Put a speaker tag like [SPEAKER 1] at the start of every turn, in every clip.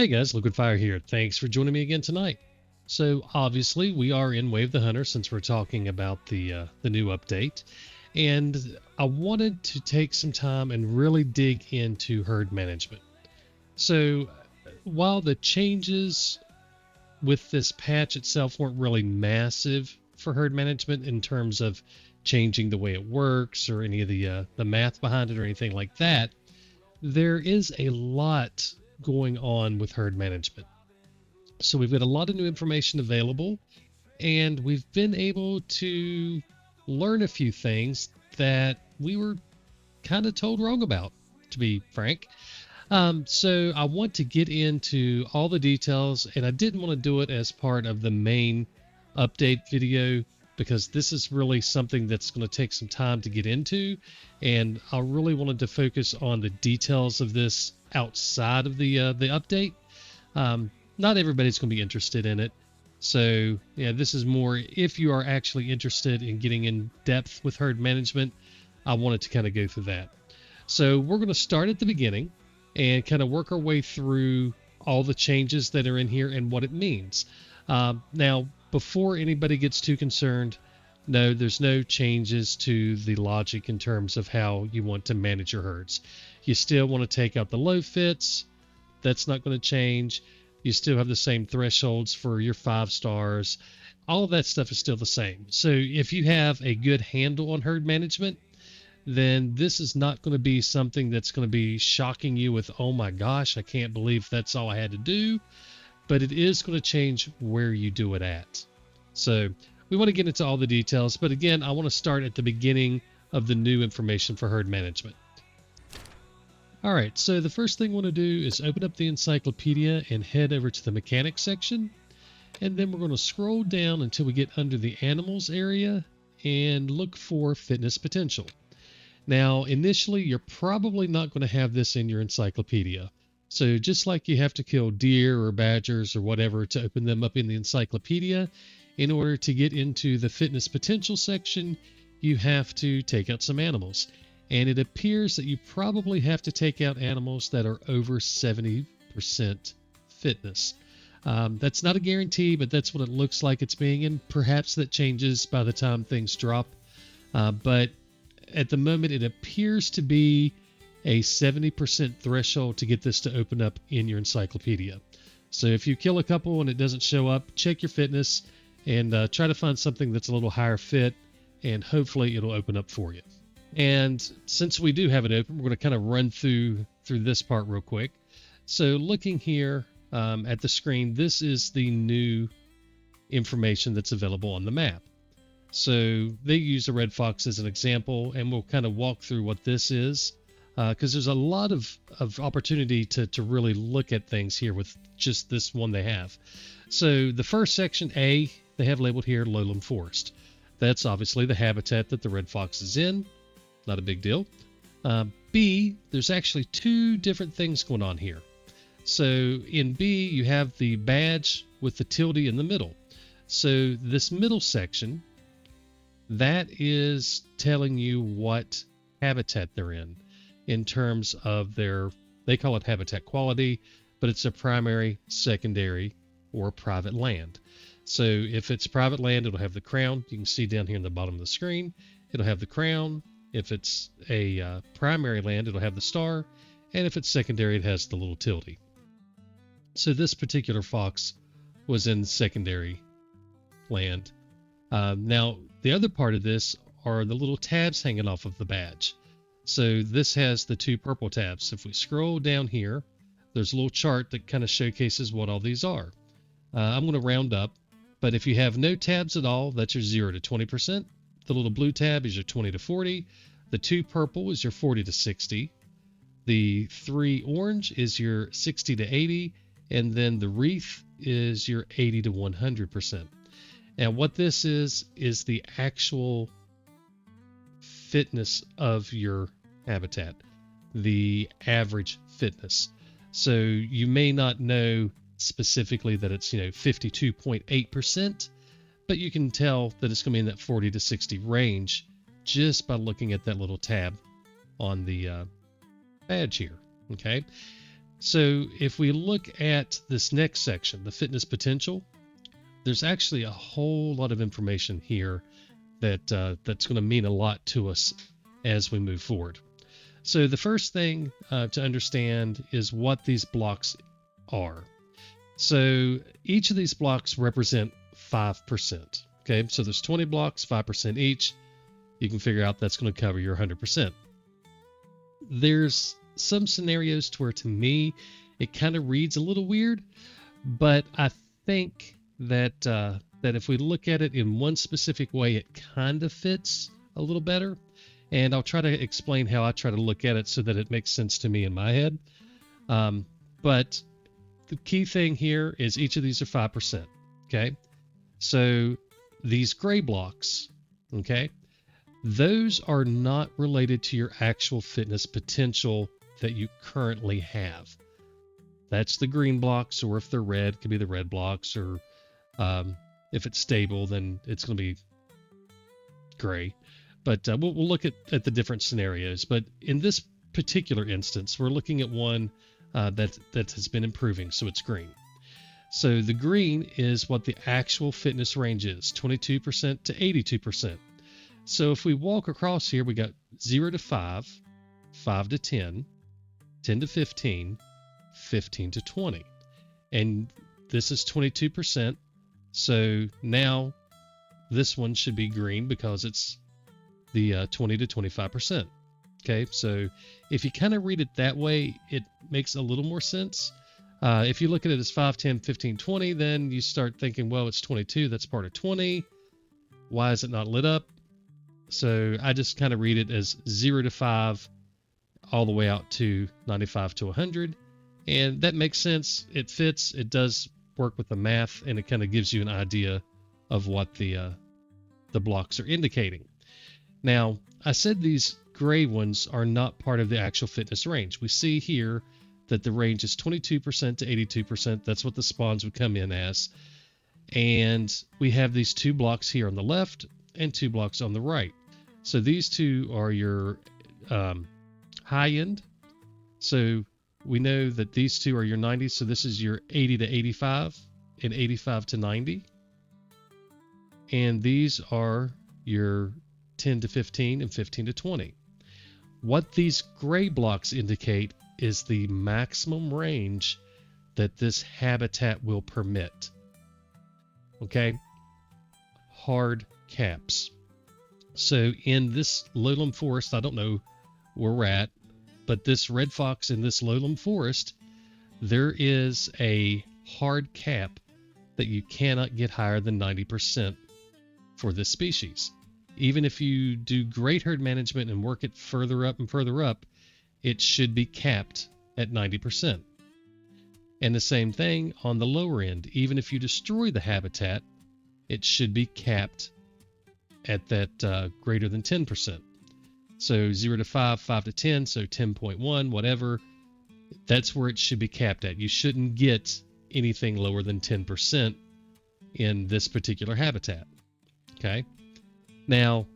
[SPEAKER 1] Hey guys, Liquid Fire here. Thanks for joining me again tonight. So obviously we are in Wave the Hunter since we're talking about the new update, and I wanted to take some time and really dig into herd management. So while the changes with this patch itself weren't really massive for herd management in terms of changing the way it works or any of the math behind it or anything like that, there is a lot going on with herd management. So we've got a lot of new information available, and we've been able to learn a few things that we were kind of told wrong about, to be frank. So I want to get into all the details, and I didn't want to do it as part of the main update video because this is really something that's going to take some time to get into, and I really wanted to focus on the details of this outside of the update. Not everybody's going to be interested in it. So yeah, this is more if you are actually interested in getting in depth with herd management. I wanted to kind of go through that. So we're going to start at the beginning and kind of work our way through all the changes that are in here and what it means. Now, before anybody gets too concerned, no, there's no changes to the logic in terms of how you want to manage your herds. You still want to take out the low fits. That's not going to change. You still have the same thresholds for your 5 stars. All of that stuff is still the same. So if you have a good handle on herd management, then this is not going to be something that's going to be shocking you with, oh my gosh, I can't believe that's all I had to do. But it is going to change where you do it at. So we want to get into all the details. But again, I want to start at the beginning of the new information for herd management. All right, so the first thing we want to do is open up the Encyclopedia and head over to the mechanics section. And then we're going to scroll down until we get under the animals area and look for fitness potential. Now, initially, you're probably not going to have this in your encyclopedia. So just like you have to kill deer or badgers or whatever to open them up in the encyclopedia, in order to get into the fitness potential section, you have to take out some animals. And it appears that you probably have to take out animals that are over 70% fitness. That's not a guarantee, but that's what it looks like it's being, and perhaps that changes by the time things drop. But at the moment, it appears to be a 70% threshold to get this to open up in your encyclopedia. So if you kill a couple and it doesn't show up, check your fitness and try to find something that's a little higher fit, and hopefully it'll open up for you. And since we do have it open, we're going to kind of run through this part real quick. So looking here at the screen, this is the new information that's available on the map. So they use the red fox as an example, and we'll kind of walk through what this is because there's a lot of opportunity to really look at things here with just this one they have. So the first section, A, they have labeled here lowland forest. That's obviously the habitat that the red fox is in. Not a big deal. B, there's actually 2 different things going on here. So in B, you have the badge with the tilde in the middle. So this middle section, that is telling you what habitat they're in terms of they call it habitat quality, but it's a primary, secondary, or private land. So if it's private land, it'll have the crown. You can see down here in the bottom of the screen, it'll have the crown. If it's a primary land, it'll have the star. And if it's secondary, it has the little tilde. So this particular fox was in secondary land. Now, the other part of this are the little tabs hanging off of the badge. So this has the 2 purple tabs. If we scroll down here, there's a little chart that kind of showcases what all these are. I'm going to round up, but if you have no tabs at all, that's your 0 to 20%. The little blue tab is your 20 to 40. The 2 purple is your 40 to 60. The 3 orange is your 60 to 80. And then the wreath is your 80 to 100%. And what this is the actual fitness of your habitat, the average fitness. So you may not know specifically that it's 52.8%, but you can tell that it's going to be in that 40 to 60 range just by looking at that little tab on the badge here. Okay. So if we look at this next section, the fitness potential, there's actually a whole lot of information here that's going to mean a lot to us as we move forward. So the first thing to understand is what these blocks are. So each of these blocks represent 5%. Okay, so there's 20 blocks, 5% each. You can figure out that's going to cover your 100%. There's some scenarios to where, to me, it kind of reads a little weird, but I think that that if we look at it in one specific way, it kind of fits a little better. And I'll try to explain how I try to look at it so that it makes sense to me in my head. But the key thing here is each of these are 5%. Okay, so these gray blocks, okay, those are not related to your actual fitness potential that you currently have. That's the green blocks, or if they're red, it could be the red blocks, or if it's stable, then it's going to be gray. But we'll look at the different scenarios. But in this particular instance, we're looking at one that has been improving, so it's green. So the green is what the actual fitness range is, 22% to 82%. So if we walk across here, we got 0 to 5, 5 to 10, 10 to 15, 15 to 20. And this is 22%. So now this one should be green because it's the 20 to 25%. Okay, so if you kind of read it that way, it makes a little more sense. If you look at it as 5, 10, 15, 20, then you start thinking, well, it's 22. That's part of 20. Why is it not lit up? So I just kind of read it as 0 to 5 all the way out to 95 to 100. And that makes sense. It fits. It does work with the math, and it kind of gives you an idea of what the blocks are indicating. Now, I said these gray ones are not part of the actual fitness range. We see here that the range is 22% to 82%. That's what the spawns would come in as. And we have these two blocks here on the left and two blocks on the right. So these two are your high end. So we know that these two are your 90. So this is your 80 to 85 and 85 to 90. And these are your 10 to 15 and 15 to 20. What these gray blocks indicate is the maximum range that this habitat will permit. Okay? Hard caps. So in this lowland forest, I don't know where we're at, but this red fox in this lowland forest, there is a hard cap that you cannot get higher than 90% for this species. Even if you do great herd management and work it further up and further up, it should be capped at 90%. And the same thing on the lower end. Even if you destroy the habitat, it should be capped at that greater than 10%. So 0 to 5, 5 to 10, so 10.1, whatever. That's where it should be capped at. You shouldn't get anything lower than 10% in this particular habitat. Okay? Now,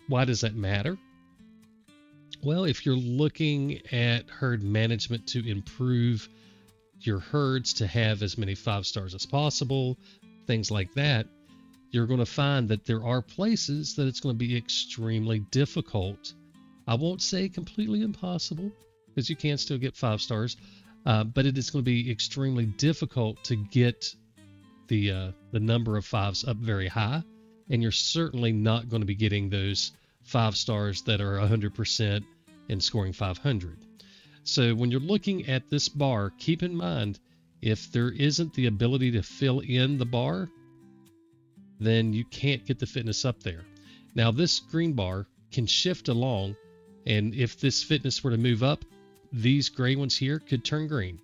[SPEAKER 1] why does that matter? Well, if you're looking at herd management to improve your herds to have as many 5 stars as possible, things like that, you're going to find that there are places that it's going to be extremely difficult. I won't say completely impossible, because you can still get 5 stars, but it is going to be extremely difficult to get the number of 5s up very high. And you're certainly not going to be getting those 5 stars that are 100% and scoring 500. So when you're looking at this bar, keep in mind, if there isn't the ability to fill in the bar, then you can't get the fitness up there. Now, this green bar can shift along, and if this fitness were to move up, these gray ones here could turn green.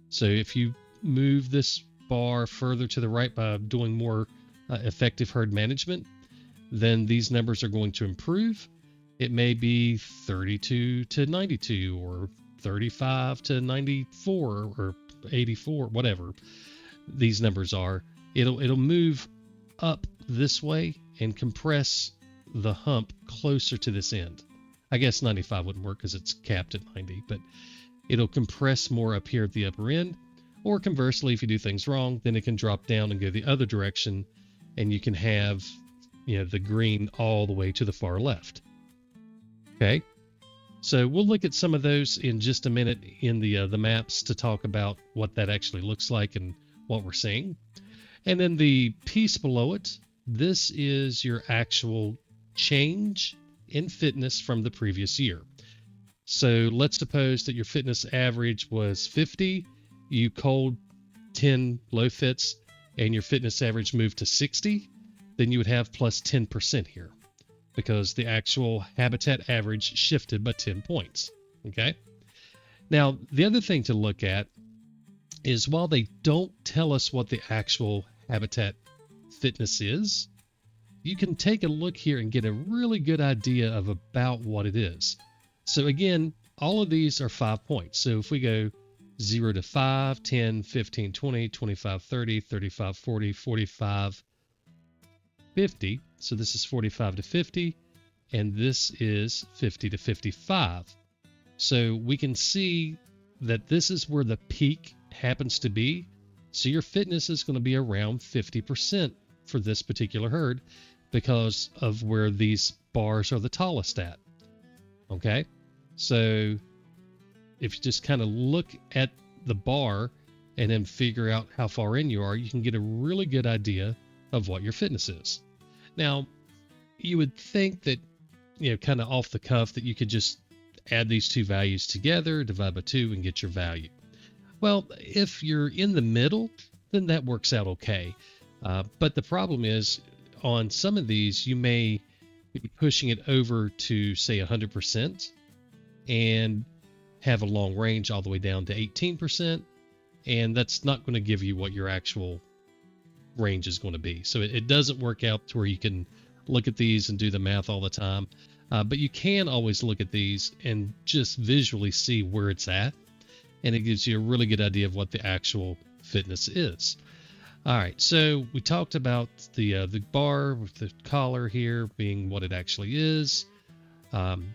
[SPEAKER 1] So if you move this bar further to the right by doing more effective herd management, then these numbers are going to improve. It may be 32 to 92 or 35 to 94 or 84, whatever these numbers are. It'll move up this way and compress the hump closer to this end. I guess 95 wouldn't work because it's capped at 90, but it'll compress more up here at the upper end. Or conversely, if you do things wrong, then it can drop down and go the other direction, and you can have, the green all the way to the far left. Okay, so we'll look at some of those in just a minute in the maps to talk about what that actually looks like and what we're seeing. And then the piece below it, this is your actual change in fitness from the previous year. So let's suppose that your fitness average was 50, you culled 10 low fits, and your fitness average moved to 60, then you would have plus 10% here because the actual habitat average shifted by 10 points. Okay. Now, the other thing to look at is while they don't tell us what the actual habitat fitness is, you can take a look here and get a really good idea of about what it is. So again, all of these are 5 points. So if we go 0 to 5, 10, 15, 20, 25, 30, 35, 40, 45, 50. So this is 45 to 50, and this is 50 to 55. So we can see that this is where the peak happens to be. So your fitness is going to be around 50% for this particular herd because of where these bars are the tallest at. Okay, so if you just kind of look at the bar and then figure out how far in you are, you can get a really good idea of what your fitness is. Now, you would think that, kind of off the cuff, that you could just add these two values together, divide by 2, and get your value. Well, if you're in the middle, then that works out okay. But the problem is, on some of these, you may be pushing it over to, say, 100% and have a long range all the way down to 18%, and that's not going to give you what your actual range is going to be. So it doesn't work out to where you can look at these and do the math all the time. But you can always look at these and just visually see where it's at, and it gives you a really good idea of what the actual fitness is. All right, so we talked about the bar with the collar here being what it actually is.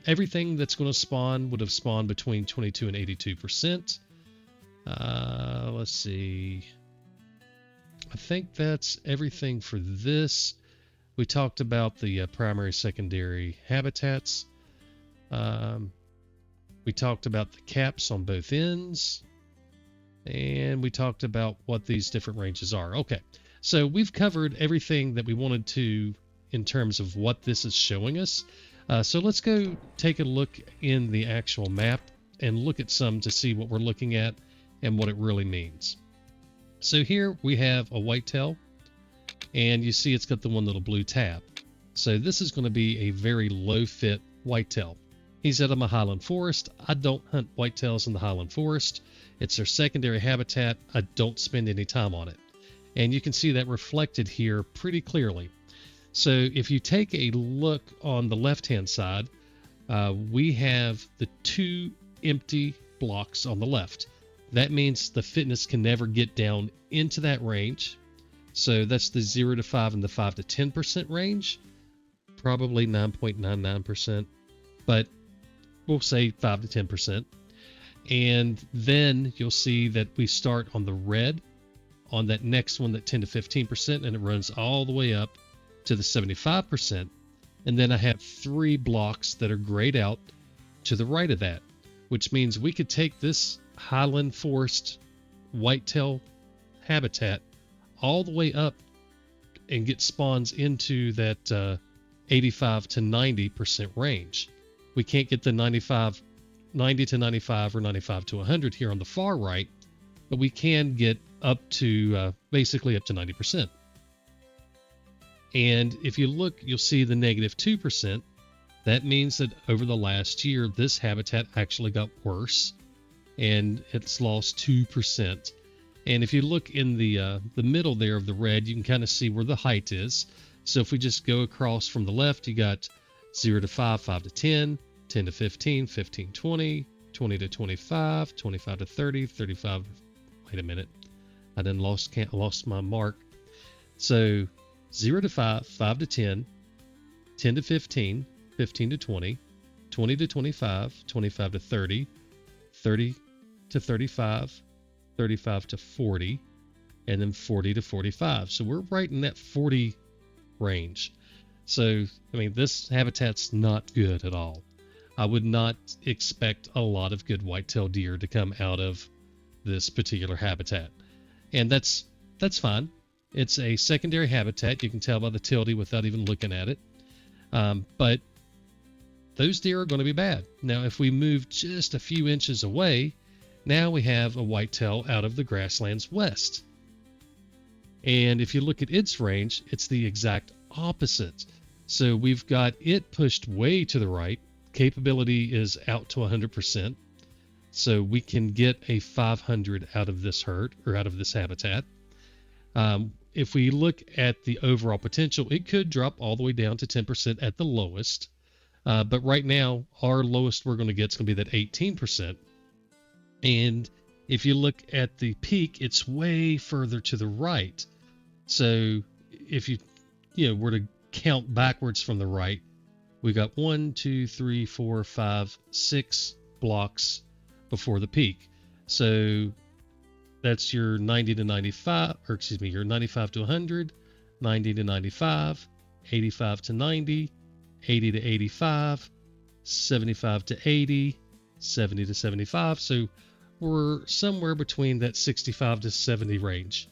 [SPEAKER 1] Everything that's going to spawn would have spawned between 22 and 82%. Let's see. I think that's everything for this. We talked about the primary, secondary habitats. We talked about the caps on both ends. And we talked about what these different ranges are. Okay, so we've covered everything that we wanted to in terms of what this is showing us. So let's go take a look in the actual map and look at some to see what we're looking at and what it really means. So here we have a whitetail, and you see it's got the one little blue tab. So this is going to be a very low fit whitetail. He's out of my highland forest. I don't hunt whitetails in the highland forest. It's their secondary habitat. I don't spend any time on it. And you can see that reflected here pretty clearly. So if you take a look on the left-hand side, we have the 2 empty blocks on the left. That means the fitness can never get down into that range. So that's the 0 to 5 and the 5 to 10% range. Probably 9.99%, but we'll say 5 to 10%. And then you'll see that we start on the red on that next one, that 10 to 15%, and it runs all the way up to the 75%. And then I have 3 blocks that are grayed out to the right of that, which means we could take this highland forest whitetail habitat all the way up and get spawns into that 85 to 90% range. We can't get the 90 to 95 or 95 to 100 here on the far right, but we can get up to basically up to 90%. And if you look, you'll see the negative 2%. That means that over the last year, this habitat actually got worse, and it's lost 2%. And if you look in the middle there of the red, you can kind of see where the height is. So if we just go across from the left, you got 0 to 5, 5 to 10, 10 to 15, 15, 20, 20 to 25, 25 to 30, 35. Wait a minute. I done lost my mark. So 0 to 5, 5 to 10, 10 to 15, 15 to 20, 20 to 25, 25 to 30, 30 to 35, 35 to 40, and then 40 to 45. So we're right in that 40 range. So, I mean, this habitat's not good at all. I would not expect a lot of good whitetail deer to come out of this particular habitat. And that's fine. It's a secondary habitat. You can tell by the tilde without even looking at it. But those deer are going to be bad. Now, if we move just a few inches away, now we have a whitetail out of the grasslands west. And if you look at its range, it's the exact opposite. So we've got it pushed way to the right. Capability is out to 100%. So we can get a 500 out of this herd, or out of this habitat. If we look at the overall potential, it could drop all the way down to 10% at the lowest. But right now, our lowest we're going to get is going to be that 18%. And if you look at the peak, it's way further to the right. So if you were to count backwards from the right, we got 1, 2, 3, 4, 5, 6 blocks before the peak. So that's your 90 to 95, or excuse me, your 95 to 100, 90 to 95, 85 to 90, 80 to 85, 75 to 80, 70 to 75. So we're somewhere between that 65 to 70 range,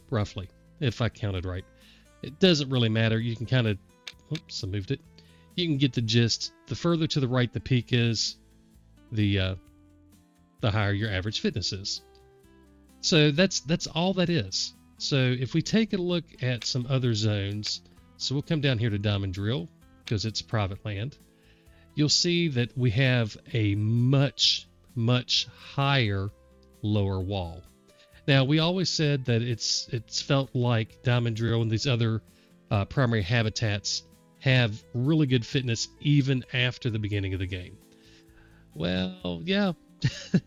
[SPEAKER 1] roughly, if I counted right. It doesn't really matter. You can kind of, oops, I moved it. You can get the gist. The further to the right the peak is, the higher your average fitness is. So that's all that is. So if we take a look at some other zones, so we'll come down here to Diamond Drill because it's private land. You'll see that we have a much higher lower wall. Now, we always said that it's felt like Diamond Drill and these other primary habitats have really good fitness even after the beginning of the game. Well, yeah,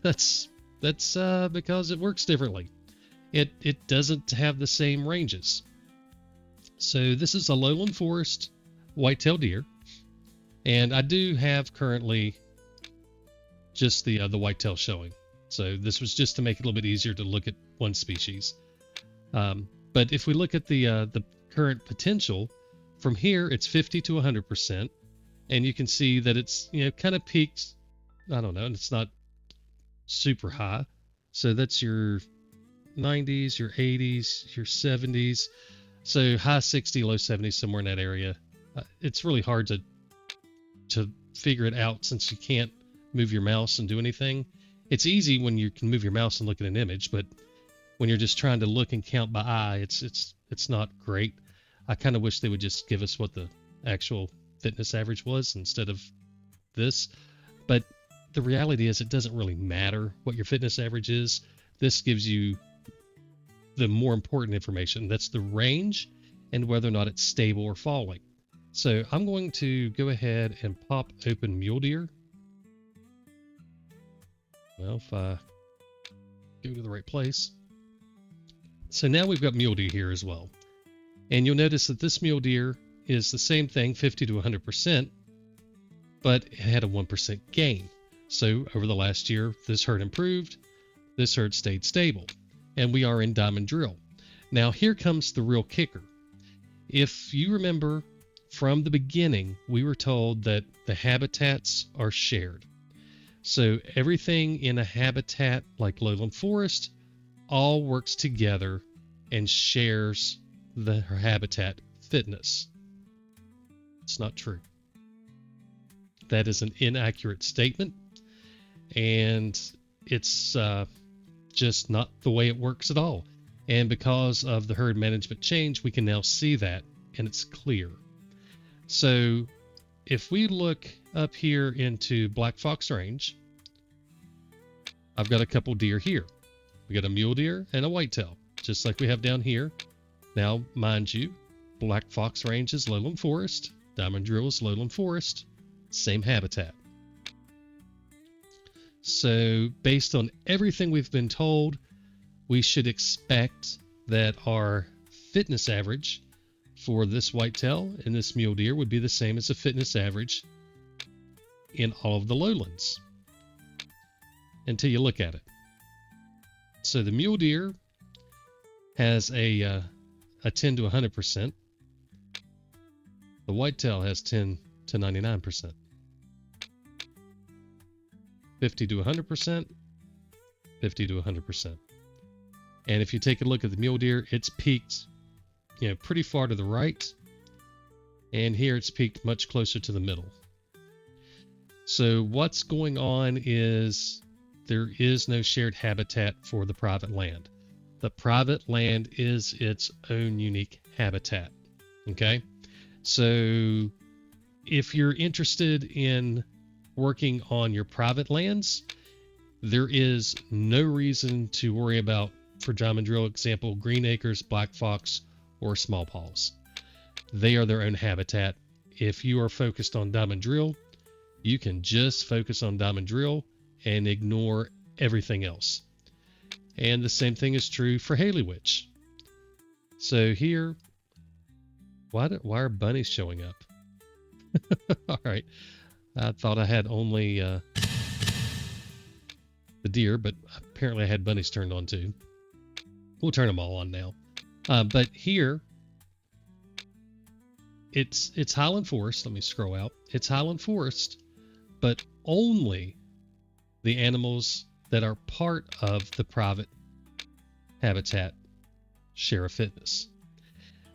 [SPEAKER 1] that's because it works differently. It doesn't have the same ranges. So this is a lowland forest whitetail deer, and I do have currently just the whitetail showing. So this was just to make it a little bit easier to look at one species. But if we look at the current potential, from here it's 50 to 100%, and you can see that it's kind of peaked. I don't know, and it's not super high. So that's your 90s, your 80s, your 70s. So high 60, low 70s, somewhere in that area. It's really hard to figure it out since you can't move your mouse and do anything. It's easy when you can move your mouse and look at an image, but when you're just trying to look and count by eye, it's not great. I kind of wish they would just give us what the actual fitness average was instead of this. But the reality is it doesn't really matter what your fitness average is. This gives you the more important information. That's the range and whether or not it's stable or falling. So I'm going to go ahead and pop open mule deer. Well, if I go to the right place. So now we've got mule deer here as well. And you'll notice that this mule deer is the same thing, 50 to 100%, but it had a 1% gain. So over the last year, this herd improved, this herd stayed stable, and we are in Diamond Drill. Now here comes the real kicker. If you remember from the beginning, we were told that the habitats are shared. So everything in a habitat like lowland forest all works together and shares the habitat fitness. It's not true. That is an inaccurate statement, and it's just not the way it works at all. And because of the herd management change, we can now see that, and it's clear. So if we look up here into Black Fox Range, I've got a couple deer here. We got a mule deer and a whitetail, just like we have down here. Now, mind you, Black Fox Range is lowland forest, Diamond Drill is lowland forest, same habitat. So based on everything we've been told, we should expect that our fitness average for this whitetail and this mule deer would be the same as the fitness average in all of the lowlands. until you look at it. So the mule deer has a 10 to 100%. The whitetail has 10 to 99%. 50 to 100%, 50 to 100%. And if you take a look at the mule deer, it's peaked, pretty far to the right. And here it's peaked much closer to the middle. So what's going on is there is no shared habitat for the private land. The private land is its own unique habitat. Okay? So if you're interested in working on your private lands, there is no reason to worry about, for diamond drill example, green acres, black fox, or small paws. They are their own habitat. If you are focused on diamond drill, you can just focus on diamond drill and ignore everything else. And the same thing is true for Haley Witch. So here, why are bunnies showing up? All right. I thought I had only the deer, but apparently I had bunnies turned on too. We'll turn them all on now. But here, it's Highland Forest. Let me scroll out. It's Highland Forest, but only the animals that are part of the private habitat share a fitness.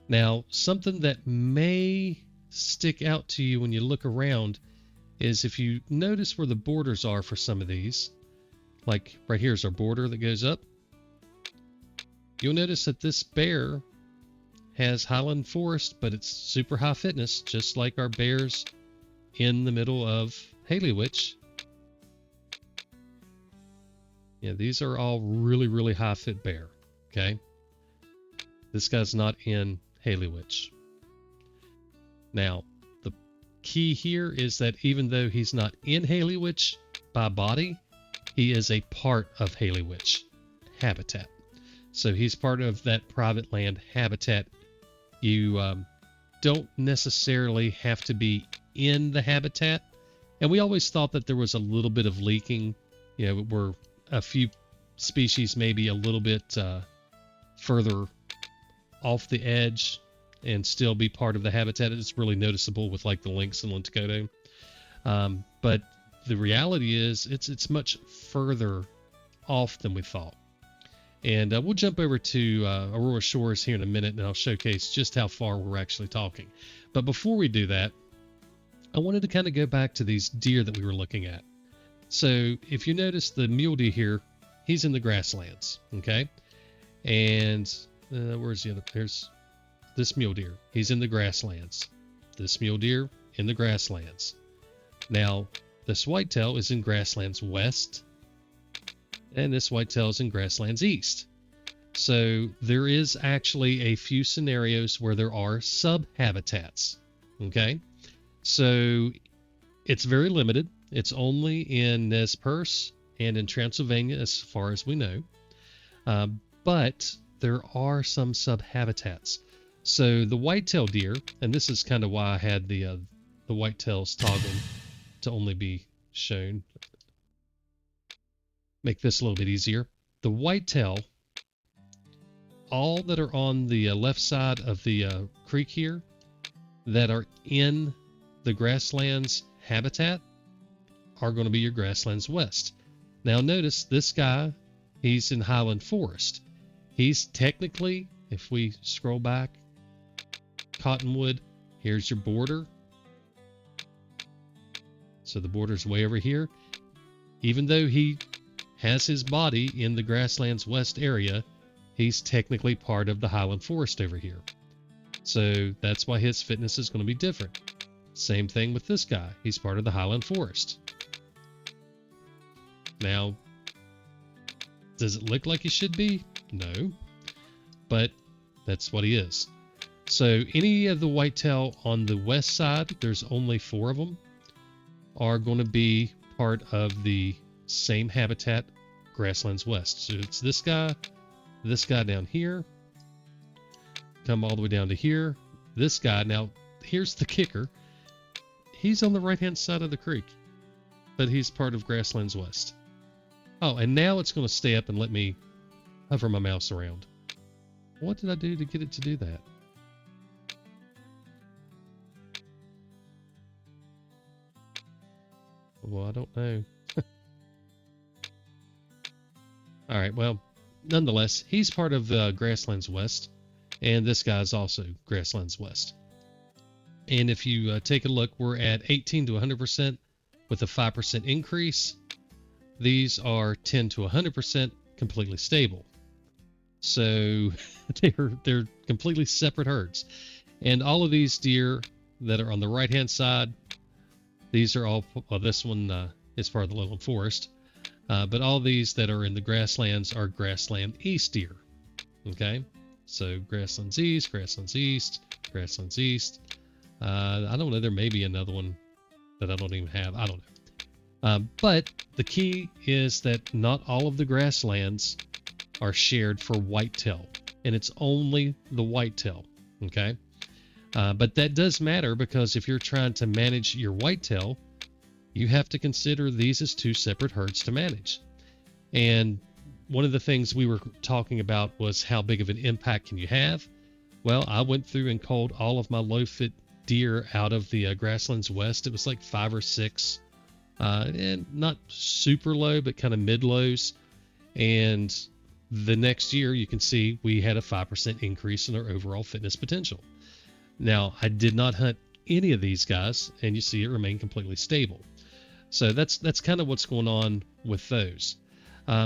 [SPEAKER 1] Now, something that may stick out to you when you look around is if you notice where the borders are for some of these, like right here's our border that goes up. You'll notice that this bear has Highland Forest, but it's super high fitness, just like our bears in the middle of Haley Witch. Yeah, these are all really, really high fit bear. Okay. This guy's not in Haley Witch. Now, the key here is that even though he's not in Haley Witch by body, he is a part of Haley Witch habitat. So he's part of that private land habitat. You don't necessarily have to be in the habitat. And we always thought that there was a little bit of leaking, where a few species maybe a little bit further off the edge and still be part of the habitat. It's really noticeable with like the lynx and lenticoto. But the reality is it's much further off than we thought. And we'll jump over to Aurora Shores here in a minute, and I'll showcase just how far we're actually talking. But before we do that, I wanted to kind of go back to these deer that we were looking at. So if you notice the mule deer here, he's in the grasslands, okay? And where's the other? There's this mule deer. He's in the grasslands. This mule deer in the grasslands. Now, this whitetail is in grasslands west, and this whitetail is in grasslands east. So there is actually a few scenarios where there are sub-habitats, okay? So it's very limited. It's only in Nez Perce and in Transylvania as far as we know. But there are some sub-habitats. So the whitetail deer, and this is kind of why I had the whitetails toggled to only be shown. Make this a little bit easier. The whitetail, all that are on the left side of the creek here that are in the grasslands habitat are going to be your grasslands west. Now notice this guy, he's in Highland Forest. He's technically, if we scroll back, Cottonwood, here's your border. So the border's way over here. Even though he has his body in the grasslands west area, he's technically part of the Highland Forest over here. So that's why his fitness is going to be different. Same thing with this guy. He's part of the Highland Forest. Now, does it look like he should be? No. But that's what he is. So any of the whitetail on the west side, there's only 4 of them, are going to be part of the same habitat, grasslands west. So it's this guy down here, come all the way down to here. This guy, now here's the kicker. He's on the right-hand side of the creek, but he's part of grasslands west. Oh, and now it's going to stay up and let me hover my mouse around. What did I do to get it to do that? Well, I don't know. All right, well, nonetheless, he's part of Grasslands West, and this guy's also Grasslands West. And if you take a look, we're at 18 to 100% with a 5% increase. These are 10 to 100% completely stable. So they're completely separate herds. And all of these deer that are on the right-hand side, these are all, well, this one is part of the lowland forest. But all these that are in the grasslands are grassland east deer. Okay, so grasslands east, grasslands east, grasslands east. I don't know, there may be another one that I don't even have. I don't know. But the key is that not all of the grasslands are shared for whitetail, and it's only the whitetail. Okay, but that does matter, because if you're trying to manage your whitetail, you have to consider these as two separate herds to manage. And one of the things we were talking about was how big of an impact can you have? Well, I went through and culled all of my low-fit deer out of the Grasslands West. It was like 5 or 6, and not super low, but kind of mid-lows. And the next year, you can see we had a 5% increase in our overall fitness potential. Now, I did not hunt any of these guys, and you see it remained completely stable. So that's kind of what's going on with those.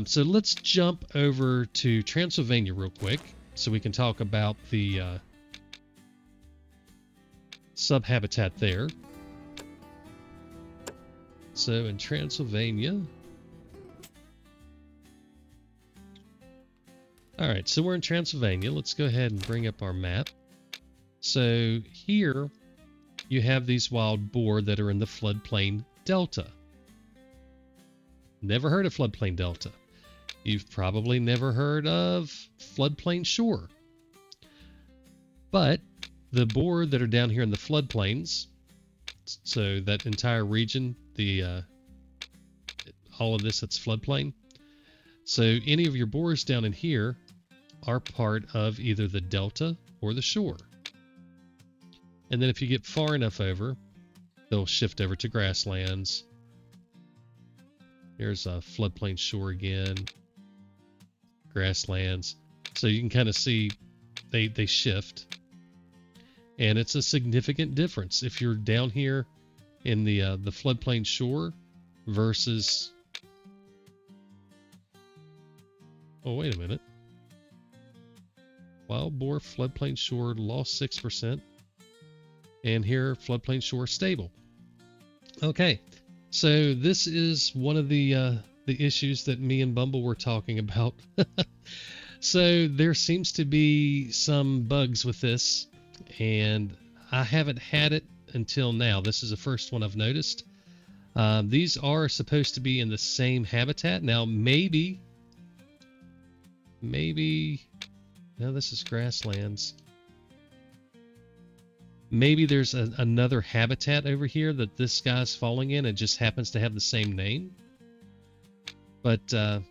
[SPEAKER 1] So let's jump over to Transylvania real quick so we can talk about the subhabitat there. So in Transylvania, all right, so we're in Transylvania. Let's go ahead and bring up our map. So here you have these wild boar that are in the floodplain delta. Never heard of floodplain delta. You've probably never heard of floodplain shore. But the boar that are down here in the floodplains, so that entire region, all of this, that's floodplain. So any of your boars down in here are part of either the delta or the shore. And then if you get far enough over, they'll shift over to grasslands. There's a floodplain shore again, grasslands. So you can kind of see they shift, and it's a significant difference if you're down here in the floodplain shore versus. Oh, wait a minute. Wild boar floodplain shore lost 6%, and here floodplain shore stable. Okay. So this is one of the issues that me and Bumble were talking about. So there seems to be some bugs with this, and I haven't had it until now. This is the first one I've noticed. These are supposed to be in the same habitat. Now maybe, no, this is grasslands. Maybe there's another habitat over here that this guy's falling in. It just happens to have the same name. But I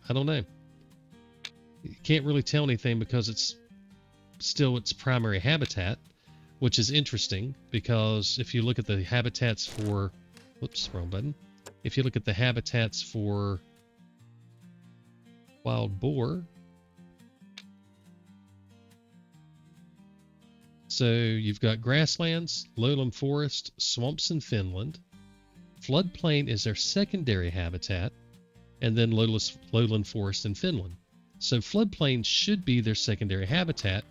[SPEAKER 1] don't know. You can't really tell anything because it's still its primary habitat, which is interesting because if you look at the habitats for, whoops, wrong button. If you look at the habitats for wild boar, so you've got grasslands, lowland forest, swamps in Finland. Floodplain is their secondary habitat, and then lowland forest in Finland. So floodplain should be their secondary habitat,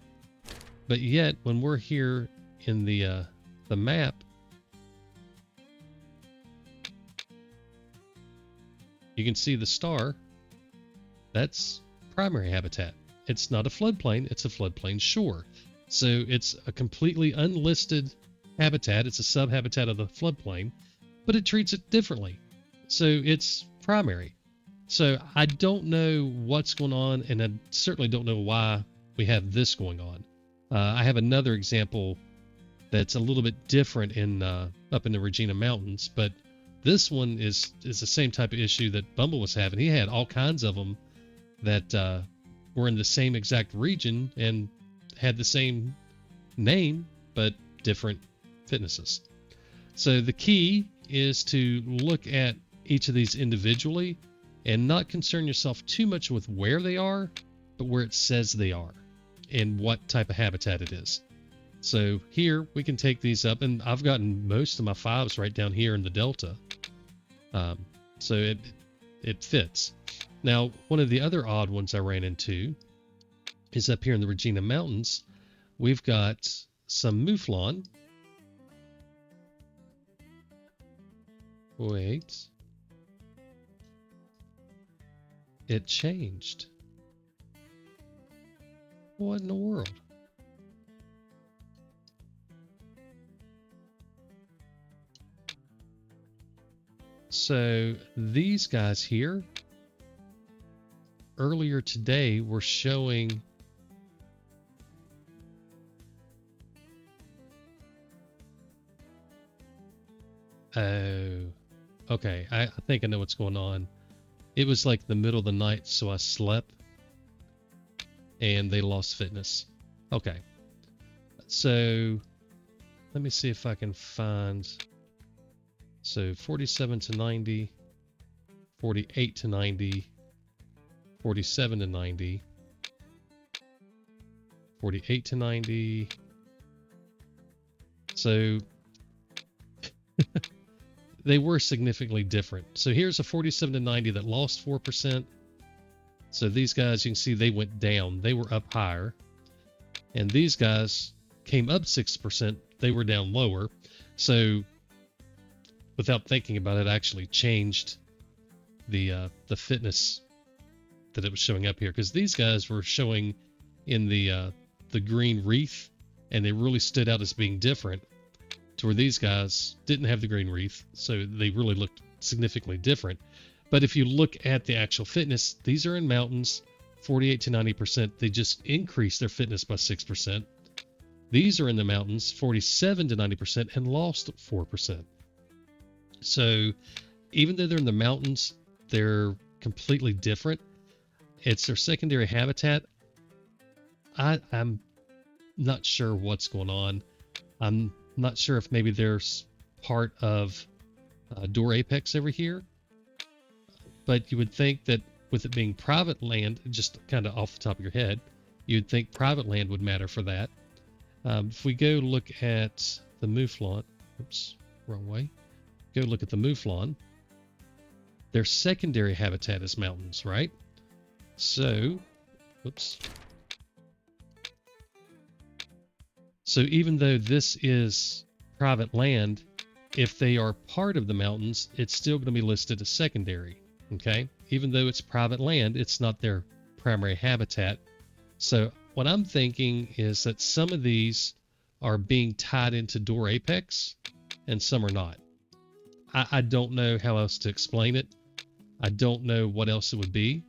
[SPEAKER 1] but yet when we're here in the map, you can see the star. That's primary habitat. It's not a floodplain, it's a floodplain shore. So it's a completely unlisted habitat. It's a subhabitat of the floodplain, but it treats it differently. So it's primary. So I don't know what's going on, and I certainly don't know why we have this going on. I have another example that's a little bit different in up in the Regina Mountains, but This one is the same type of issue that Bumble was having. He had all kinds of them that were in the same exact region and had the same name, but different fitnesses. So the key is to look at each of these individually and not concern yourself too much with where they are, but where it says they are and what type of habitat it is. So here we can take these up, and I've gotten most of my 5s right down here in the Delta. So it fits. Now, one of the other odd ones I ran into is up here in the Regina Mountains. We've got some mouflon. Wait. It changed. What in the world? So these guys here earlier today were showing okay, I think I know what's going on. It was like the middle of the night, so I slept and they lost fitness. Okay, so let me see if I can find. So 47 to 90, 48 to 90, 47 to 90, 48 to 90. So they were significantly different. So here's a 47 to 90 that lost 4%. So these guys, you can see they went down. They were up higher. And these guys came up 6%. They were down lower. So without thinking about it, actually changed the fitness that it was showing up here, because these guys were showing in the green wreath, and they really stood out as being different, to where these guys didn't have the green wreath, so they really looked significantly different. But if you look at the actual fitness, these are in mountains, 48 to 90%. They just increased their fitness by 6%. These are in the mountains, 47 to 90%, and lost 4%. So even though they're in the mountains, they're completely different. It's their secondary habitat. I'm not sure what's going on. I'm not sure if maybe there's part of door apex over here. But you would think that with it being private land, just kind of off the top of your head, you'd think private land would matter for that. If we go look at the mouflon, oops, wrong way. Go look at the mouflon. Their secondary habitat is mountains, right? So, oops. So even though this is private land, if they are part of the mountains, it's still going to be listed as secondary, okay? Even though it's private land, it's not their primary habitat. So what I'm thinking is that some of these are being tied into door apex and some are not. I don't know how else to explain it. I don't know what else it would be.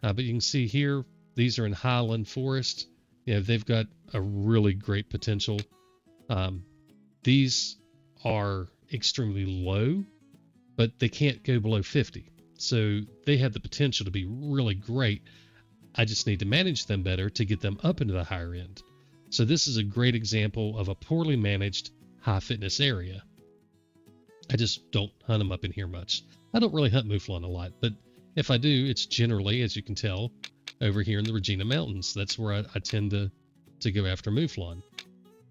[SPEAKER 1] But you can see here, these are in highland forest. You know, they've got a really great potential. These are extremely low, but they can't go below 50. So they have the potential to be really great. I just need to manage them better to get them up into the higher end. So this is a great example of a poorly managed high fitness area. I just don't hunt them up in here much. I don't really hunt mouflon a lot, but if I do, it's generally, as you can tell, over here in the Regina Mountains. That's where I tend to go after mouflon.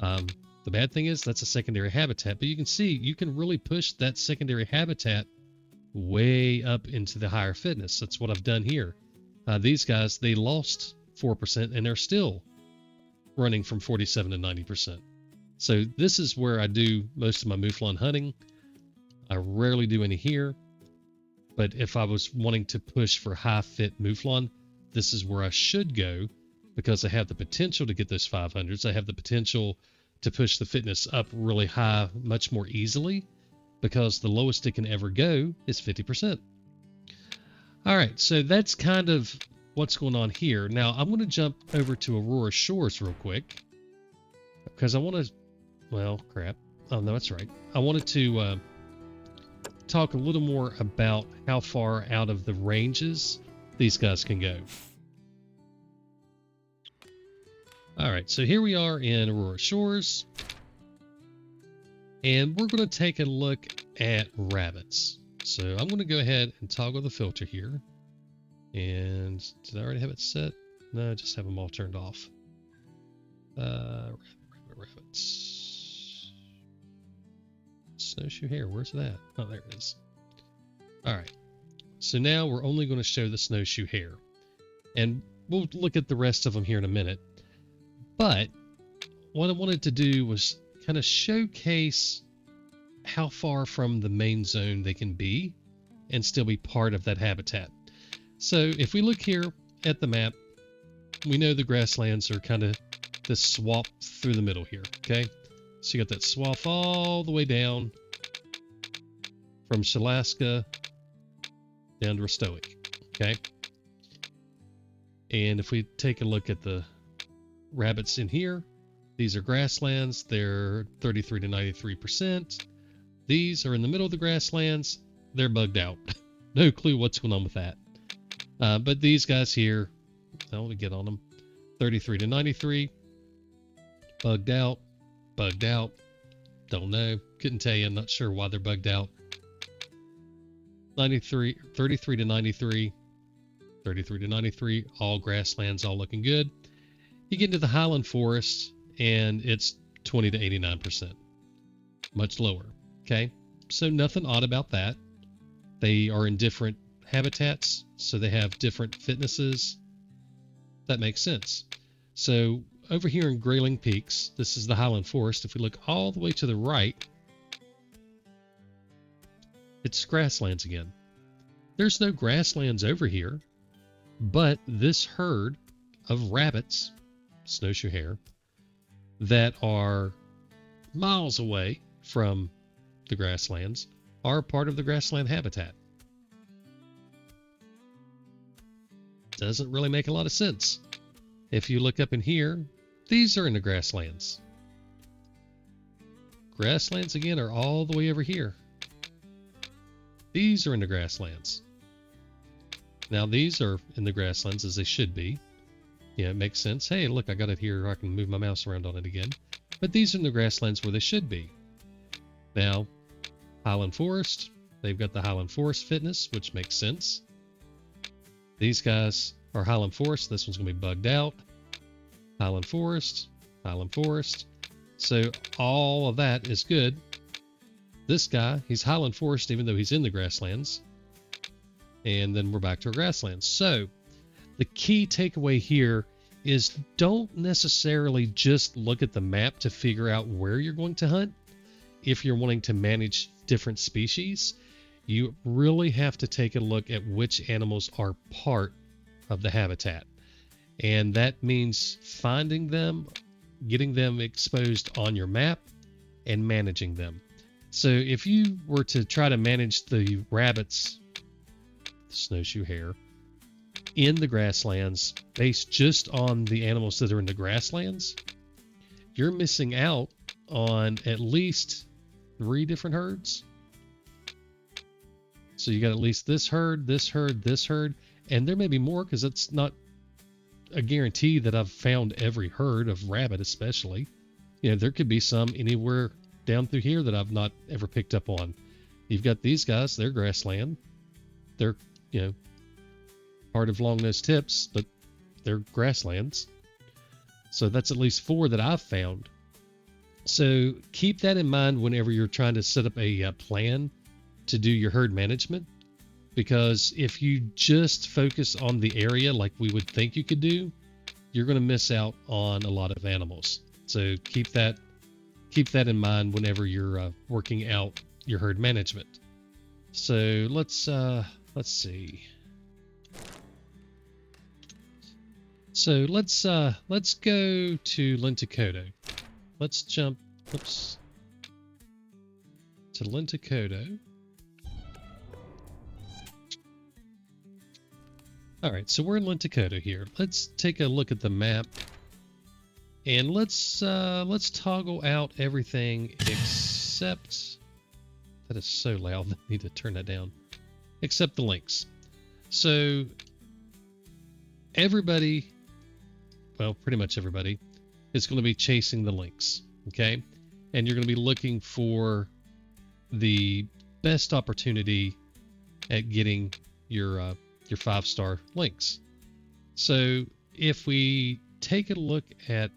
[SPEAKER 1] The bad thing is that's a secondary habitat, but you can see you can really push that secondary habitat way up into the higher fitness. That's what I've done here. These guys, they lost 4% and they're still running from 47 to 90%. So this is where I do most of my mouflon hunting. I rarely do any here, but if I was wanting to push for high fit mouflon, this is where I should go, because I have the potential to get those 500s. I have the potential to push the fitness up really high much more easily, because the lowest it can ever go is 50%. All right, so that's kind of what's going on here. Now I'm going to jump over to Aurora Shores real quick, because I want to, well, crap. Oh, no, that's right. I wanted to talk a little more about how far out of the ranges these guys can go. All right, so here we are in Aurora Shores, and we're going to take a look at rabbits. So I'm going to go ahead and toggle the filter here. And did I already have it set? No, just have them all turned off. Rabbits. Snowshoe hare, where's that? Oh, there it is. All right, so now we're only going to show the snowshoe hare. And we'll look at the rest of them here in a minute. But what I wanted to do was kind of showcase how far from the main zone they can be and still be part of that habitat. So if we look here at the map, we know the grasslands are kind of this swamp through the middle here, okay? So you got that swamp all the way down from Shalaska down to Restoic, okay? And if we take a look at the rabbits in here, these are grasslands. They're 33 to 93%. These are in the middle of the grasslands. They're bugged out. No clue what's going on with that. But these guys here, I want to get on them. 33 to 93. Bugged out. Bugged out. Don't know. Couldn't tell you. I'm not sure why they're bugged out. 33 to 93. 33 to 93. All grasslands, all looking good. You get into the highland forest, and it's 20 to 89%. Much lower. Okay? So nothing odd about that. They are in different habitats, so they have different fitnesses. That makes sense. So over here in Grayling Peaks, this is the highland forest. If we look all the way to the right, it's grasslands again. There's no grasslands over here, but this herd of rabbits, snowshoe hare, that are miles away from the grasslands are part of the grassland habitat. Doesn't really make a lot of sense. If you look up in here, these are in the grasslands. Grasslands again are all the way over here. These are in the grasslands. Now these are in the grasslands as they should be. Yeah, it makes sense. Hey, look, I got it here. I can move my mouse around on it again. But these are in the grasslands where they should be. Now, Highland Forest, they've got the Highland Forest fitness, which makes sense. These guys are Highland Forest. This one's going to be bugged out. Highland Forest, Highland Forest. So all of that is good. This guy, he's Highland Forest even though he's in the grasslands. And then we're back to our grasslands. So the key takeaway here is don't necessarily just look at the map to figure out where you're going to hunt. If you're wanting to manage different species, you really have to take a look at which animals are part of the habitat. And that means finding them, getting them exposed on your map, and managing them. So if you were to try to manage the rabbits, the snowshoe hare, in the grasslands based just on the animals that are in the grasslands, you're missing out on at least 3 different herds. So you got at least this herd, this herd, this herd, and there may be more because it's not a guarantee that I've found every herd of rabbit, especially. You know, there could be some anywhere down through here that I've not ever picked up on. You've got these guys, they're grassland. They're, you know, part of long-nosed tips, but they're grasslands. So that's at least 4 that I've found. So keep that in mind whenever you're trying to set up a plan to do your herd management, because if you just focus on the area like we would think you could do, you're going to miss out on a lot of animals. So keep that in mind whenever you're working out your herd management. So let's see. So let's go to Lynx. Let's jump to Lynx. All right, so we're in Lynx here. Let's take a look at the map, and let's toggle out everything except That is so loud. I need to turn that down. Except the Lynx. So everybody, well, pretty much everybody, is going to be chasing the Lynx. Okay? And you're going to be looking for the best opportunity at getting your 5-star Lynx. So if we take a look at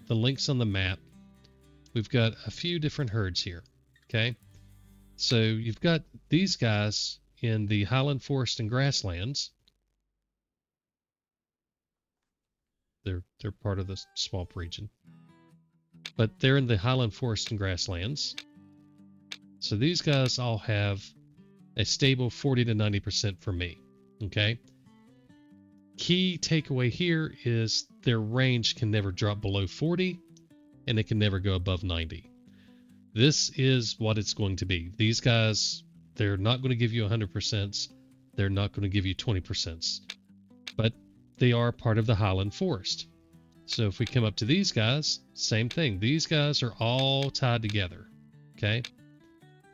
[SPEAKER 1] the Lynx on the map, we've got a few different herds here. Okay, so you've got these guys in the highland forest and grasslands. They're part of the swamp region, but they're in the highland forest and grasslands. So these guys all have a stable 40 to 90% for me. Okay. Key takeaway here is their range can never drop below 40 and it can never go above 90. This is what it's going to be. These guys, they're not going to give you 100%. They're not going to give you 20%, but they are part of the highland forest. So if we come up to these guys, same thing. These guys are all tied together. Okay.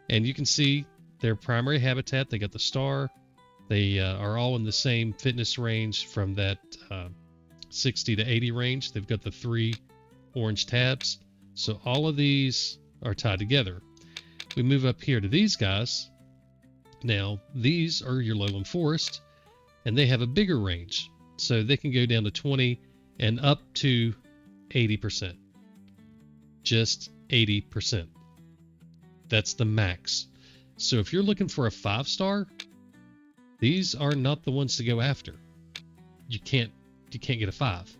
[SPEAKER 1] And you can see their primary habitat. They got the star. They are all in the same fitness range from that 60 to 80 range. They've got the 3 orange tabs. So all of these are tied together. We move up here to these guys. Now, these are your lowland forest, and they have a bigger range. So they can go down to 20 and up to 80%. Just 80%. That's the max. So if you're looking for a 5-star, these are not the ones to go after. You can't get a 5.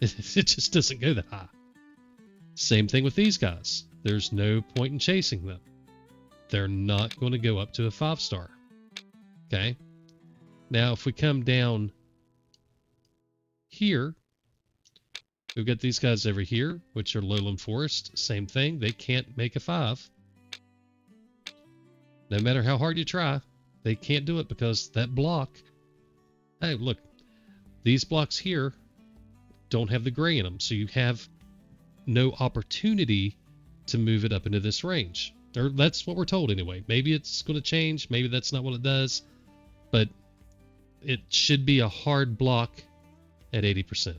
[SPEAKER 1] It just doesn't go that high. Same thing with these guys. There's no point in chasing them. They're not going to go up to a 5-star. Okay. Now, if we come down here, we've got these guys over here, which are lowland forest. Same thing. They can't make a 5. No matter how hard you try, they can't do it because that block. Hey, look, these blocks here don't have the gray in them, so you have no opportunity to move it up into this range. Or that's what we're told anyway. Maybe it's going to change. Maybe that's not what it does. But it should be a hard block at 80%.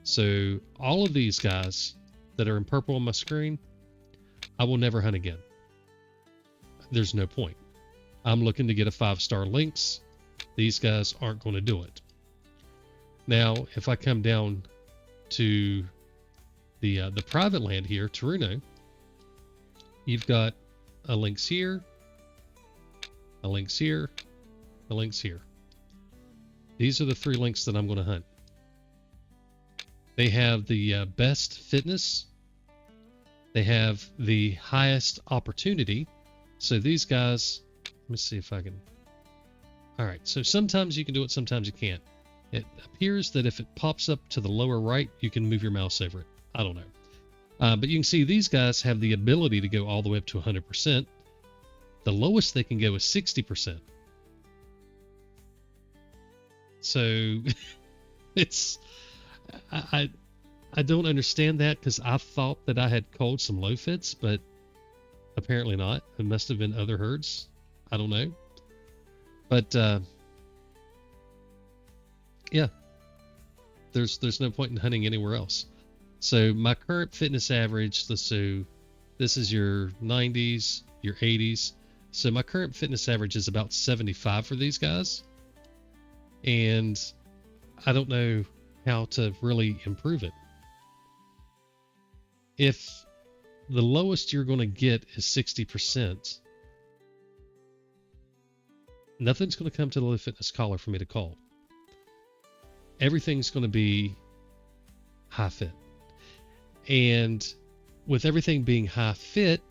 [SPEAKER 1] So all of these guys that are in purple on my screen, I will never hunt again. There's no point. I'm looking to get a 5-star Lynx. These guys aren't going to do it. Now, if I come down to the private land here, Taruno, you've got a Lynx here, a Lynx here, a Lynx here. These are the 3 Lynx that I'm going to hunt. They have the best fitness. They have the highest opportunity. So these guys, let me see if I can. All right. So sometimes you can do it. Sometimes you can't. It appears that if it pops up to the lower right, you can move your mouse over it. I don't know. But you can see these guys have the ability to go all the way up to 100%. The lowest they can go is 60%. So it's, I don't understand that because I thought that I had called some low fits, but apparently not. It must have been other herds. I don't know. But yeah, there's no point in hunting anywhere else. So my current fitness average, so this is your 90s, your 80s. So my current fitness average is about 75 for these guys. And I don't know how to really improve it. If the lowest you're going to get is 60%, nothing's going to come to the low fitness collar for me to call. Everything's going to be high fit. And with everything being high fit,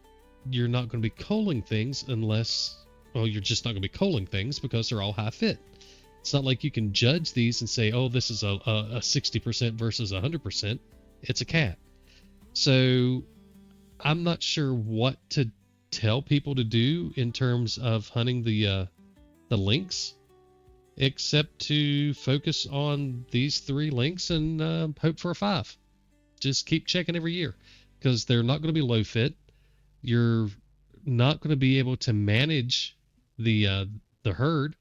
[SPEAKER 1] you're not going to be calling things unless, well, you're just not going to be calling things because they're all high fit. It's not like you can judge these and say, oh, this is a 60% versus 100%. It's a cat. So I'm not sure what to tell people to do in terms of hunting the Lynx, except to focus on these 3 Lynx and hope for a 5. Just keep checking every year because they're not going to be low fit. Your not going to be able to manage the herd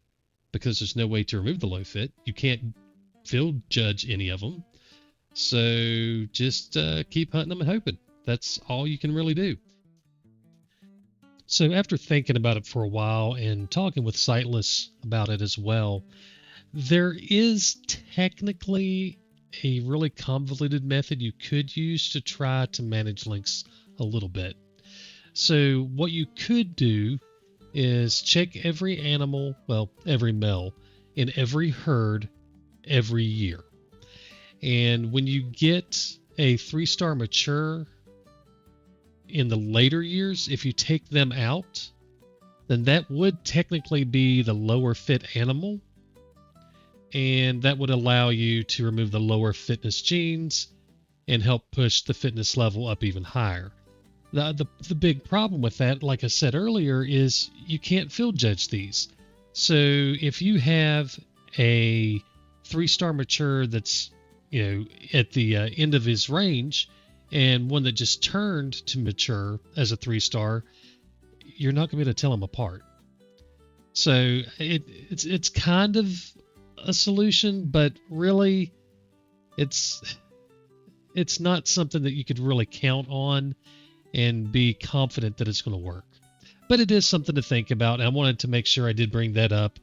[SPEAKER 1] because there's no way to remove the low fit. You can't field judge any of them. So just keep hunting them and hoping. That's all you can really do. So after thinking about it for a while and talking with Sightless about it as well, there is technically a really convoluted method you could use to try to manage lynx a little bit. So what you could do is check every animal, well, every male in every herd every year. And when you get a 3-star mature in the later years, if you take them out, then that would technically be the lower fit animal. And that would allow you to remove the lower fitness genes and help push the fitness level up even higher. The big problem with that, like I said earlier, is you can't field judge these. So if you have a 3-star mature that's, at the end of his range, and one that just turned to mature as a 3-star, you're not going to be able to tell them apart. So it's kind of a solution, but really it's not something that you could really count on and be confident that it's going to work. But it is something to think about. And I wanted to make sure I did bring that up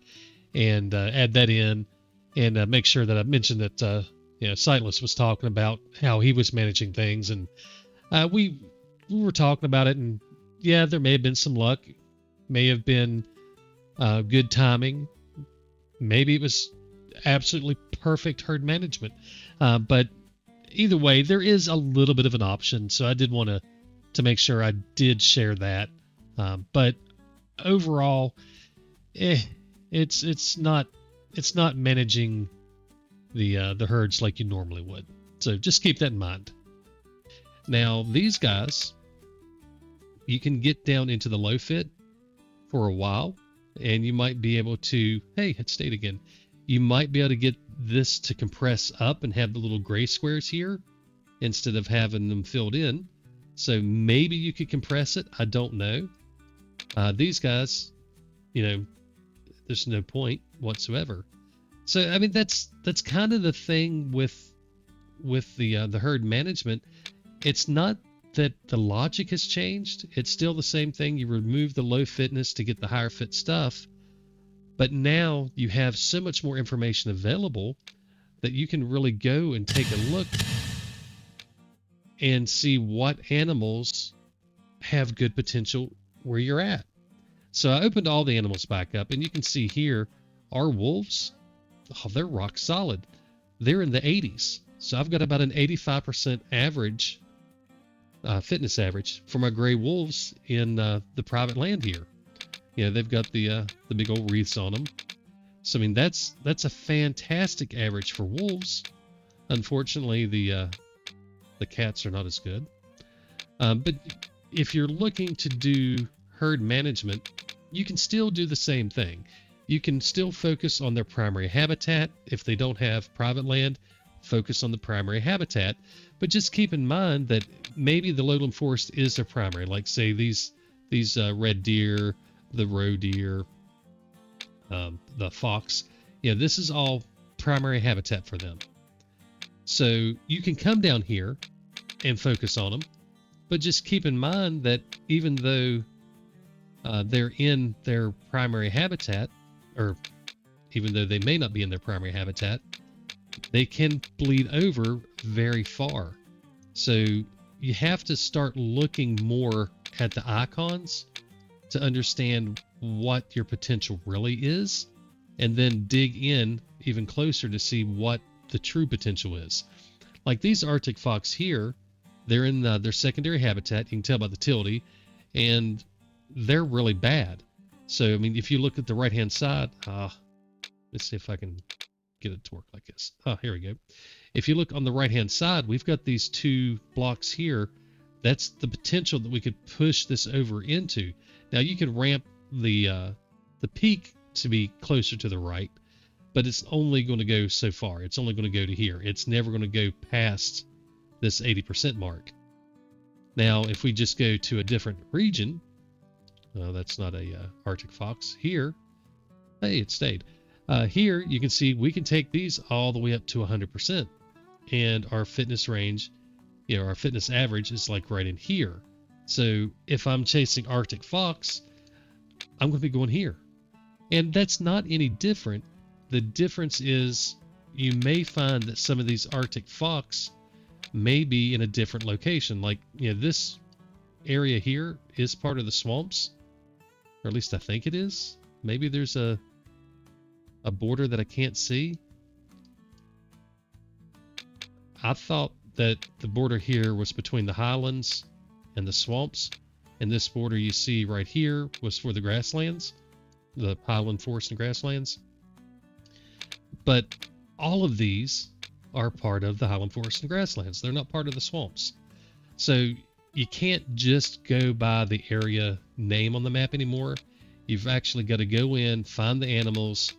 [SPEAKER 1] and add that in, and make sure that I mentioned that Sightless was talking about how he was managing things, and we were talking about it, and yeah, there may have been some luck, may have been good timing, maybe it was absolutely perfect herd management, but either way, there is a little bit of an option. So I did want to make sure I did share that, but overall, it's not managing the herds like you normally would. So just keep that in mind. Now these guys, you can get down into the low fit for a while, and you might be able to, hey, it stayed again. You might be able to get this to compress up and have the little gray squares here instead of having them filled in. So maybe you could compress it. I don't know. These guys, there's no point whatsoever. So I mean, that's kind of the thing with the herd management. It's not that the logic has changed. It's still the same thing. You remove the low fitness to get the higher fit stuff, but now you have so much more information available that you can really go and take a look and see what animals have good potential where you're at. So I opened all the animals back up, and you can see here our wolves. Oh, they're rock solid. They're in the 80s. So I've got about an 85% average, fitness average for my gray wolves in the private land here. They've got the big old wreaths on them. So I mean, that's a fantastic average for wolves. Unfortunately, the cats are not as good. But if you're looking to do herd management, you can still do the same thing. You can still focus on their primary habitat. If they don't have private land, focus on the primary habitat. But just keep in mind that maybe the lowland forest is their primary. Like say these red deer, the roe deer, the fox. This is all primary habitat for them. So you can come down here and focus on them. But just keep in mind that even though they're in their primary habitat, or even though they may not be in their primary habitat, they can bleed over very far. So you have to start looking more at the icons to understand what your potential really is, and then dig in even closer to see what the true potential is. Like these Arctic fox here, they're in their secondary habitat. You can tell by the tilde, and they're really bad. So, I mean, if you look at the right-hand side, let's see if I can get it to work like this. Here we go. If you look on the right-hand side, we've got these 2 blocks here. That's the potential that we could push this over into. Now, you could ramp the peak to be closer to the right, but it's only going to go so far. It's only going to go to here. It's never going to go past this 80% mark. Now, if we just go to a different region, That's not a Arctic fox. Here, hey, it stayed. Here you can see we can take these all the way up to 100%, and our fitness range, our fitness average is like right in here. So if I'm chasing Arctic fox, I'm going to be going here. And that's not any different. The difference is you may find that some of these Arctic fox may be in a different location. Like, this area here is part of the swamps, or at least I think it is. Maybe there's a border that I can't see. I thought that the border here was between the highlands and the swamps, and this border you see right here was for the grasslands, the highland forest and grasslands. But all of these are part of the highland forest and grasslands. They're not part of the swamps. So you can't just go by the area name on the map anymore. You've actually got to go in, find the animals,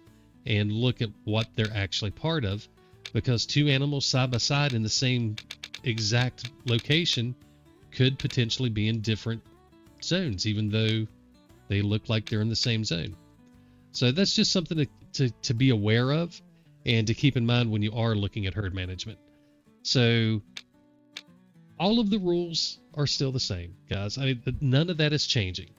[SPEAKER 1] and look at what they're actually part of, because two animals side by side in the same exact location could potentially be in different zones, even though they look like they're in the same zone. So that's just something to be aware of and to keep in mind when you are looking at herd management. So all of the rules are still the same, guys. I mean, none of that is changing.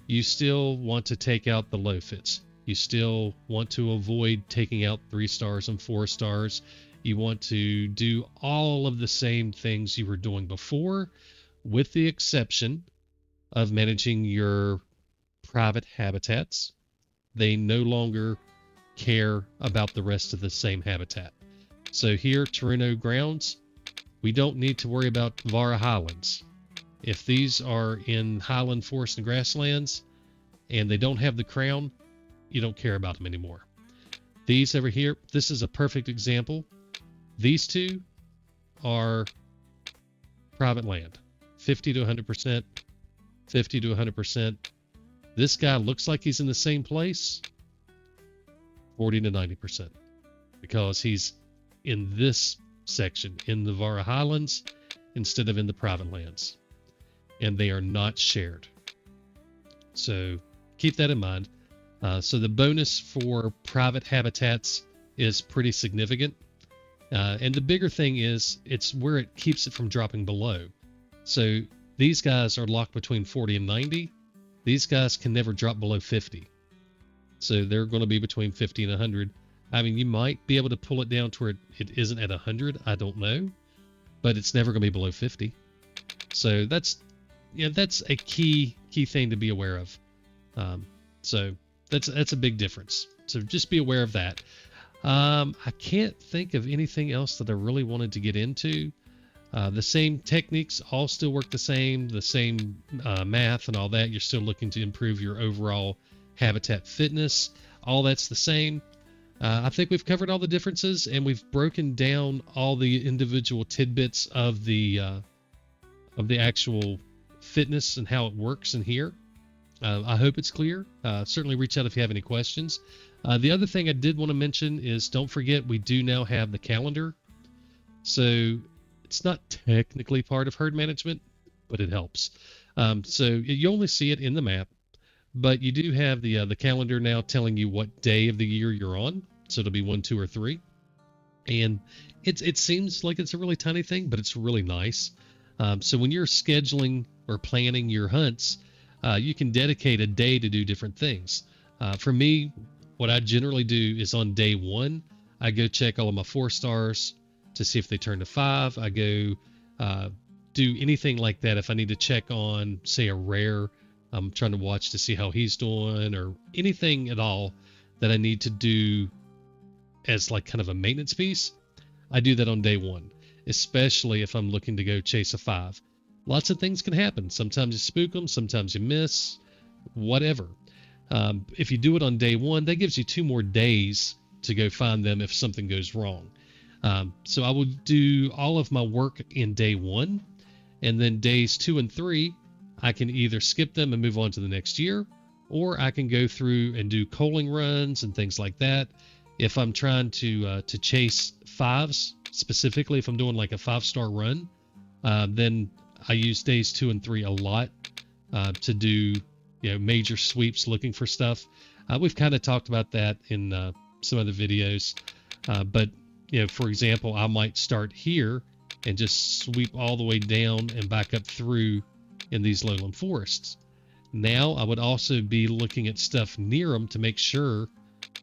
[SPEAKER 1] You still want to take out the low fits. You still want to avoid taking out 3 stars and 4 stars. You want to do all of the same things you were doing before, with the exception of managing your private habitats. They no longer care about the rest of the same habitat. So here, Taruno grounds, we don't need to worry about Vara Highlands. If these are in highland forest and grasslands and they don't have the crown, you don't care about them anymore. These over here, this is a perfect example. These two are private land, 50 to 100%, 50 to 100%. This guy looks like he's in the same place, 40 to 90%, because he's in this section, in the Vara Highlands, instead of in the private lands. And they are not shared. So keep that in mind. So the bonus for private habitats is pretty significant. And the bigger thing is it's where it keeps it from dropping below. So these guys are locked between 40 and 90. These guys can never drop below 50. So they're going to be between 50 and 100. I mean, you might be able to pull it down to where it isn't at 100. I don't know. But it's never going to be below 50. So that's a key thing to be aware of. So that's a big difference. So just be aware of that. I can't think of anything else that I really wanted to get into. The same techniques all still work the same math and all that. You're still looking to improve your overall habitat fitness. All that's the same. I think we've covered all the differences, and we've broken down all the individual tidbits of the actual fitness and how it works in here. I hope it's clear. Certainly reach out if you have any questions. The other thing I did want to mention is don't forget we do now have the calendar. So it's not technically part of herd management, but it helps. So you only see it in the map, but you do have the calendar now telling you what day of the year you're on. So it'll be 1, 2, or 3. And it seems like it's a really tiny thing, but it's really nice. So when you're scheduling or planning your hunts, you can dedicate a day to do different things. For me, what I generally do is on day 1, I go check all of my 4 stars to see if they turn to 5. I go do anything like that. If I need to check on, say, a rare, I'm trying to watch to see how he's doing, or anything at all that I need to do as like kind of a maintenance piece, I do that on day 1, especially if I'm looking to go chase a 5. Lots of things can happen. Sometimes you spook them, sometimes you miss, whatever. If you do it on day 1, that gives you 2 more days to go find them if something goes wrong. So I will do all of my work in day 1, and then days 2 and 3, I can either skip them and move on to the next year, or I can go through and do coaling runs and things like that. If I'm trying to chase 5s, specifically if I'm doing like a 5-star run, then I use days 2 and 3 a lot to do major sweeps looking for stuff. We've kind of talked about that in some other videos, but for example, I might start here and just sweep all the way down and back up through in these lowland forests. Now I would also be looking at stuff near them to make sure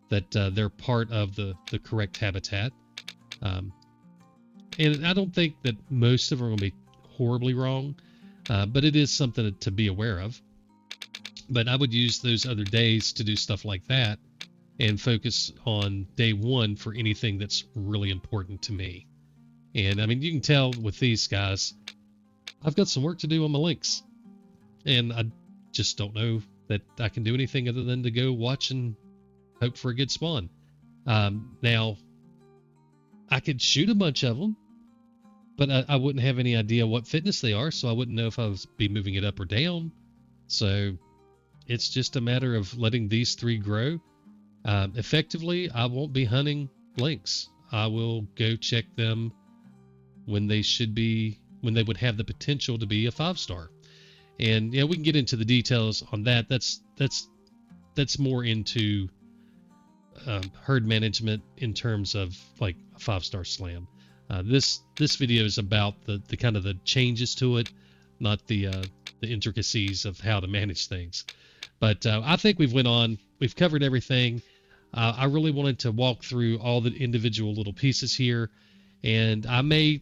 [SPEAKER 1] that they're part of the correct habitat. And I don't think that most of them are going to be horribly wrong, but it is something to be aware of. But I would use those other days to do stuff like that and focus on day one for anything that's really important to me. And I mean, you can tell with these guys, I've got some work to do on my Lynx, and I just don't know that I can do anything other than to go watch and hope for a good spawn. Now, I could shoot a bunch of them, but I wouldn't have any idea what fitness they are, so I wouldn't know if I was be moving it up or down. So it's just a matter of letting these three grow. Effectively, I won't be hunting Lynx. I will go check them when they would have the potential to be a 5-star. And we can get into the details on that. That's more into herd management in terms of like a 5-star slam. This video is about the kind of the changes to it, not the intricacies of how to manage things. But I think we've covered everything. I really wanted to walk through all the individual little pieces here, and I may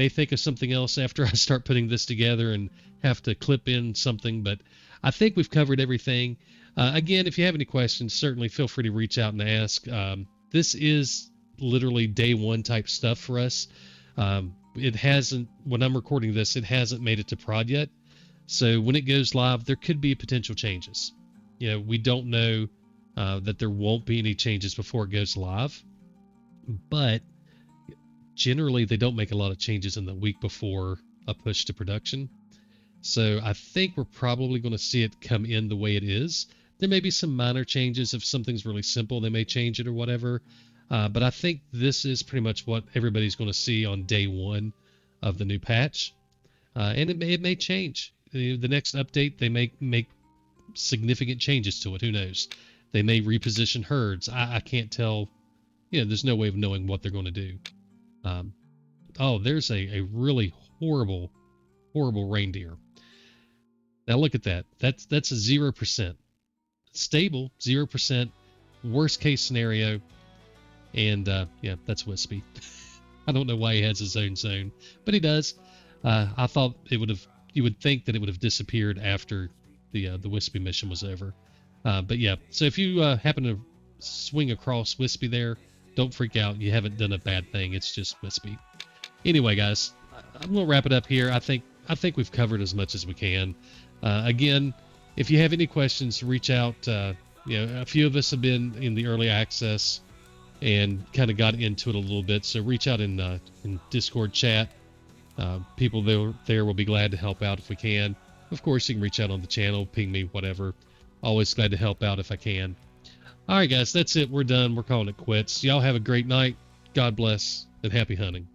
[SPEAKER 1] think of something else after I start putting this together and have to clip in something, but I think we've covered everything. Again, if you have any questions, certainly feel free to reach out and ask. This is literally day one type stuff for us. It hasn't, when I'm recording this, it hasn't made it to prod yet. So when it goes live, there could be potential changes. We don't know that there won't be any changes before it goes live, but generally they don't make a lot of changes in the week before a push to production. So I think we're probably going to see it come in the way it is. There may be some minor changes. If something's really simple, they may change it or whatever. But I think this is pretty much what everybody's going to see on day one of the new patch. And it may change. The next update, they may make significant changes to it. Who knows? They may reposition herds. I can't tell. There's no way of knowing what they're going to do. There's a really horrible reindeer. Now look at that. That's a 0%. Stable, 0%. Worst case scenario. And that's Wispy. I don't know why he has his own zone, but he does. I thought you would think that it would have disappeared after the Wispy mission was over. But yeah, so if you happen to swing across Wispy there, don't freak out. You haven't done a bad thing. It's just Wispy. Anyway, guys, I'm gonna wrap it up here. I think we've covered as much as we can. Again, if you have any questions, reach out. A few of us have been in the early access and kind of got into it a little bit, so reach out in Discord chat. People there will be glad to help out if we can. Of course, you can reach out on the channel, ping me, whatever. Always glad to help out if I can. All right, guys, that's it. We're done. We're calling it quits. Y'all have a great night. God bless, and happy hunting.